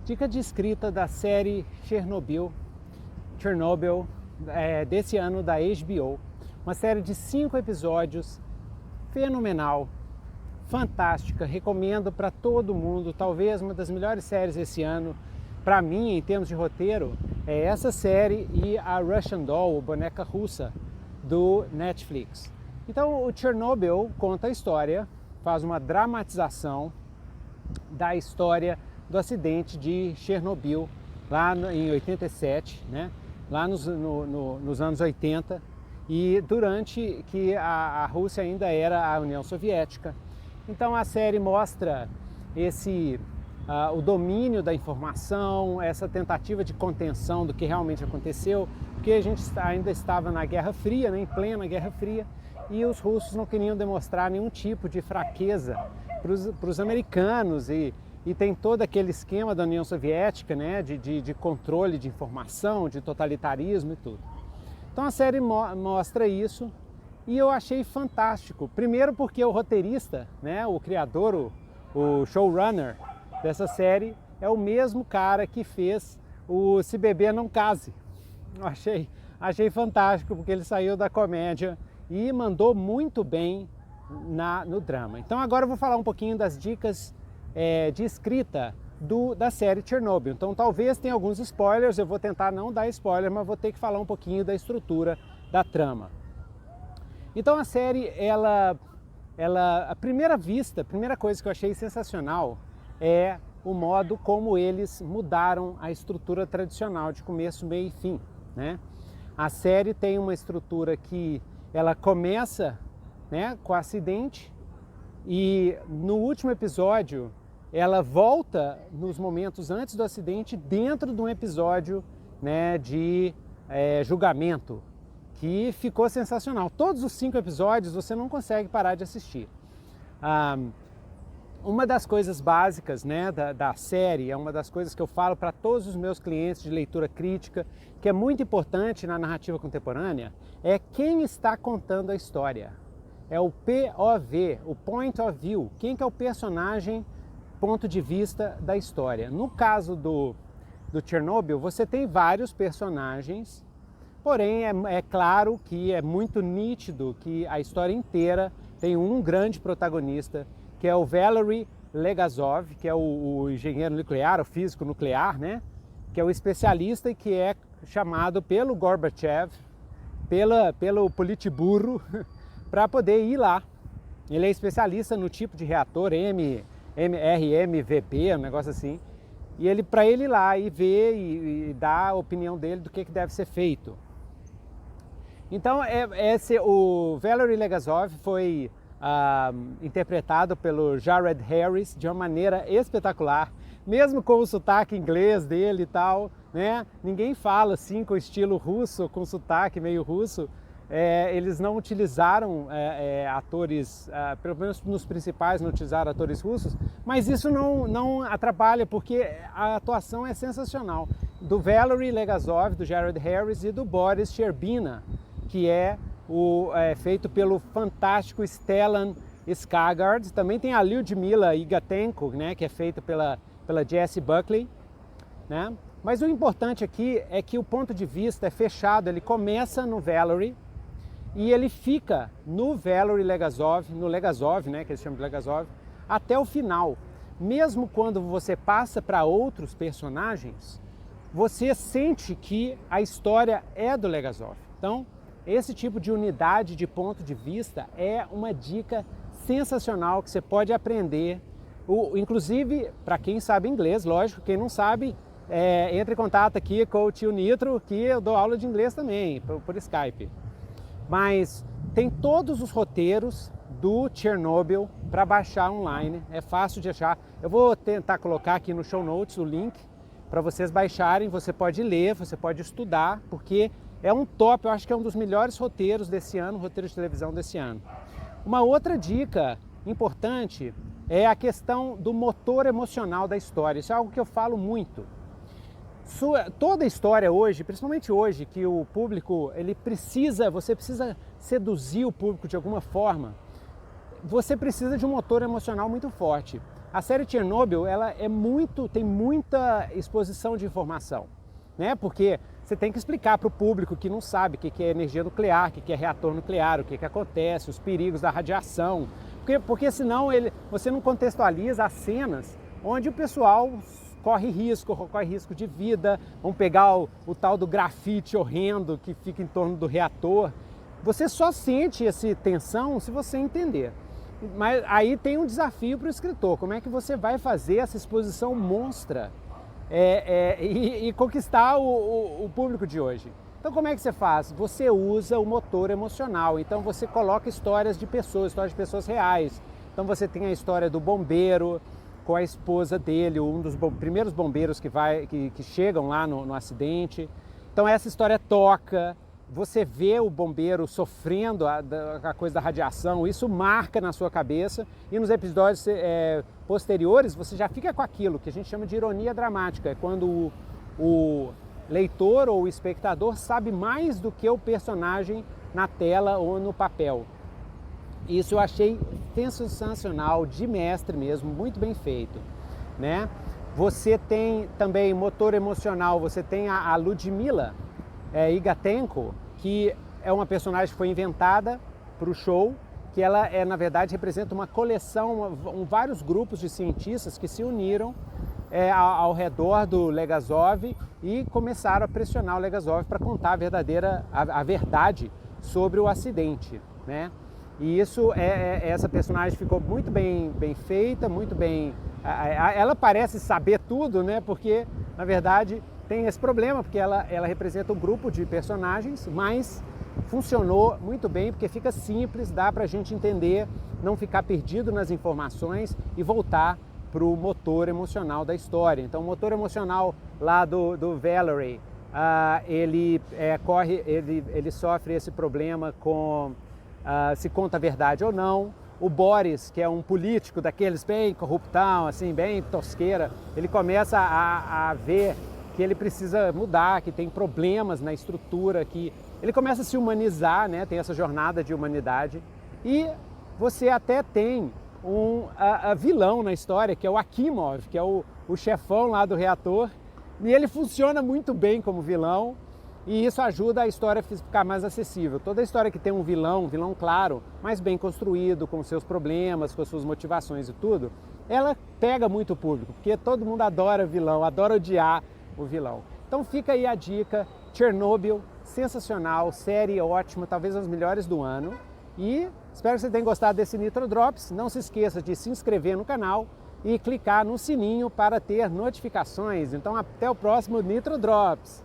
Dica de escrita da série Chernobyl, desse ano da HBO. Uma série de 5 episódios, fenomenal, fantástica, recomendo para todo mundo, talvez uma das melhores séries esse ano. Para mim, em termos de roteiro, é essa série e a Russian Doll, boneca russa, do Netflix. Então, o Chernobyl conta a história, faz uma dramatização da história do acidente de Chernobyl, lá em 87, né? Lá nos anos 80, e durante que a Rússia ainda era a União Soviética. Então a série mostra o domínio da informação, essa tentativa de contenção do que realmente aconteceu, porque a gente ainda estava na Guerra Fria, né, em plena Guerra Fria, e os russos não queriam demonstrar nenhum tipo de fraqueza para os americanos, e tem todo aquele esquema da União Soviética, né, de controle de informação, de totalitarismo e tudo. Então a série mostra isso. E eu achei fantástico, primeiro porque o roteirista, né, o criador, o showrunner dessa série é o mesmo cara que fez o Se Beber Não Case. Eu achei fantástico, porque ele saiu da comédia e mandou muito bem no drama. Então agora eu vou falar um pouquinho das dicas de escrita da série Chernobyl. Então talvez tenha alguns spoilers, eu vou tentar não dar spoiler, mas vou ter que falar um pouquinho da estrutura da trama. Então a série, à primeira vista, a primeira coisa que eu achei sensacional é o modo como eles mudaram a estrutura tradicional de começo, meio e fim, né? A série tem uma estrutura que ela começa, né, com o acidente, e no último episódio ela volta nos momentos antes do acidente dentro de um episódio, né, de julgamento, que ficou sensacional. Todos os 5 episódios você não consegue parar de assistir. Uma das coisas básicas, né, da série, é uma das coisas que eu falo para todos os meus clientes de leitura crítica, que é muito importante na narrativa contemporânea, é quem está contando a história. É o POV, o Point of View, quem que é o personagem, ponto de vista da história. No caso do Chernobyl, você tem vários personagens, porém é claro que é muito nítido que a história inteira tem um grande protagonista, que é o Valery Legazov, que é o engenheiro nuclear, o físico nuclear, né? Que é o especialista e que é chamado pelo Gorbachev, pelo Politburo, para poder ir lá. Ele é especialista no tipo de reator RMVB, um negócio assim. E para ele ir lá e ver e dar a opinião dele do que deve ser feito. Então, o Valery Legazov foi interpretado pelo Jared Harris de uma maneira espetacular, mesmo com o sotaque inglês dele e tal, né? Ninguém fala assim com estilo russo, com sotaque meio russo. Eles não utilizaram atores, pelo menos nos principais não utilizaram atores russos, mas isso não atrapalha, porque a atuação é sensacional. Do Valery Legazov, do Jared Harris e do Boris Sherbina, que é feito pelo fantástico Stellan Skarsgård. Também tem a Lyudmila Igatenko, né, que é feito pela Jessie Buckley, né? Mas o importante aqui é que o ponto de vista é fechado, ele começa no Valery e ele fica no Valery Legazov, no Legazov, né, que eles chamam de Legazov, até o final. Mesmo quando você passa para outros personagens, você sente que a história é do Legazov. Então, esse tipo de unidade de ponto de vista é uma dica sensacional que você pode aprender. Inclusive, para quem sabe inglês, lógico, quem não sabe, entre em contato aqui com o tio Nitro, que eu dou aula de inglês também, por Skype. Mas tem todos os roteiros do Chernobyl para baixar online, é fácil de achar. Eu vou tentar colocar aqui no show notes o link para vocês baixarem, você pode ler, você pode estudar, porque é um top, eu acho que é um dos melhores roteiros desse ano, roteiro de televisão desse ano. Uma outra dica importante é a questão do motor emocional da história. Isso é algo que eu falo muito. Toda a história hoje, principalmente hoje, que o público, você precisa seduzir o público de alguma forma, você precisa de um motor emocional muito forte. A série Chernobyl, ela tem muita exposição de informação, né? Porque você tem que explicar para o público que não sabe o que é energia nuclear, o que é reator nuclear, o que acontece, os perigos da radiação, porque senão você não contextualiza as cenas onde o pessoal corre risco de vida. Vamos pegar o tal do grafite horrendo que fica em torno do reator. Você só sente essa tensão se você entender. Mas aí tem um desafio para o escritor: como é que você vai fazer essa exposição monstra e conquistar o público de hoje? Então, como é que você faz? Você usa o motor emocional. Então você coloca histórias de pessoas reais. Então você tem a história do bombeiro com a esposa dele, um dos primeiros bombeiros que chegam lá no acidente. Então essa história toca, você vê o bombeiro sofrendo a coisa da radiação, isso marca na sua cabeça, e nos episódios posteriores você já fica com aquilo que a gente chama de ironia dramática, é quando o leitor ou o espectador sabe mais do que o personagem na tela ou no papel. Isso eu achei sensacional, de mestre mesmo, muito bem feito, né? Você tem também motor emocional, você tem a Ludmila Igatenko, que é uma personagem que foi inventada para o show, que ela na verdade representa uma coleção, vários grupos de cientistas que se uniram ao redor do Legasov e começaram a pressionar o Legasov para contar a verdade sobre o acidente, né? E essa personagem ficou muito bem feita, muito bem. Ela parece saber tudo, né? Porque na verdade tem esse problema, porque ela representa um grupo de personagens, mas funcionou muito bem porque fica simples, dá para a gente entender, não ficar perdido nas informações e voltar para o motor emocional da história. Então, o motor emocional lá do Valerie, ele sofre esse problema com se conta a verdade ou não. O Boris, que é um político daqueles bem corruptão, assim, bem tosqueira, ele começa a ver que ele precisa mudar, que tem problemas na estrutura, que ele começa a se humanizar, né? Tem essa jornada de humanidade. E você até tem um vilão na história, que é o Akimov, que é o chefão lá do reator, e ele funciona muito bem como vilão, e isso ajuda a história a ficar mais acessível. Toda história que tem um vilão claro, mas bem construído, com seus problemas, com as suas motivações e tudo, ela pega muito o público, porque todo mundo adora vilão, adora odiar o vilão. Então fica aí a dica, Chernobyl, sensacional, série ótima, talvez as melhores do ano. E espero que você tenha gostado desse Nitro Drops. Não se esqueça de se inscrever no canal e clicar no sininho para ter notificações. Então até o próximo Nitro Drops.